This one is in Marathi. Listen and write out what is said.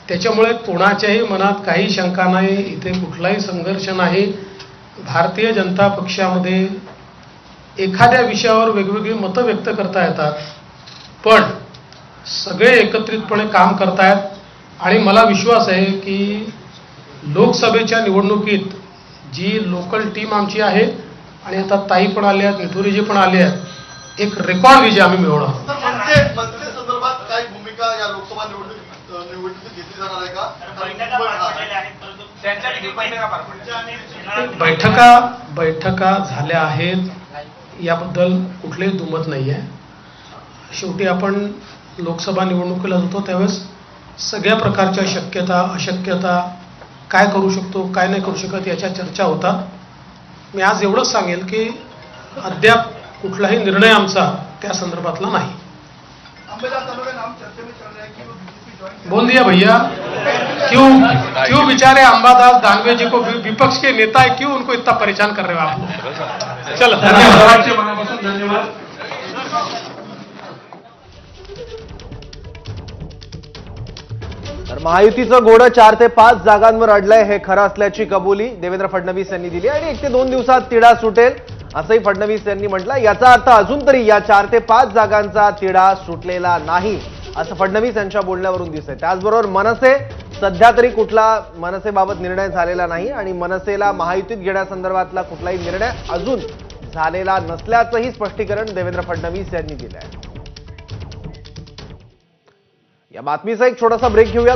त्याच्यामुळे कोणाच्याही मनात काही शंका नाही, इथे कुठलाही संघर्ष नाही। भारतीय जनता पक्षामध्ये एखाद्या विषयावर वेगवेगळी मतं व्यक्त करता येतात, पण सगळे एकत्रितपणे काम करतायत आणि मला विश्वास आहे की लोकसभेच्या निवडणुकीत जी लोकल टीम आमची आहे आणि आता ताई पण आल्या आहेत, निठुरीजी पण आले आहेत, एक रेकॉर्ड विजय आम्ही मिळवणार। मंत्री संदर्भात काही भूमिका या लोकसभा निवडणुकीत घेतली जाणार आहे का? बैठका झाल्या आहेत याबद्दल कुठलेही दुमत नाही आहे। शेवटी आपण लोकसभा निवडणुकीला जातो त्यावेळेस सगळ्या प्रकारच्या शक्यता अशक्यता काय करू शकतो काय नाही करू शकत याच्या चर्चा होतात। मी आज एवढंच सांगेल की अद्याप कुठलाही निर्णय आमचा त्या संदर्भातला नाही। बोल दिया भैया, क्यों बेचारे अंबादास दानवे जी को विपक्ष के नेता है, क्यों उनको इतना परेशान कर रहे हो आप? चलो धन्यवाद। तर महायुतीचं घोडं 4 ते 5 जागांवर अडलंय हे खरं असल्याची कबुली देवेंद्र फडणवीस यांनी दिली आणि 1 ते 2 दिवसात तिढा सुटेल असंही फडणवीस यांनी म्हटलं। याचा अर्थ अजून तरी या 4 ते 5 जागांचा तिढा सुटलेला नाही असं फडणवीस यांच्या बोलण्यावरून दिसतंय। त्याचबरोबर मनसे सध्या तरी कुठला मनसेबाबत निर्णय झालेला नाही आणि मनसेला महायुतीत घेण्यासंदर्भातला कुठलाही निर्णय अजून झालेला नसल्याचंही स्पष्टीकरण देवेंद्र फडणवीस यांनी दिलंय। या बातमीचा एक छोटासा ब्रेक घेऊया।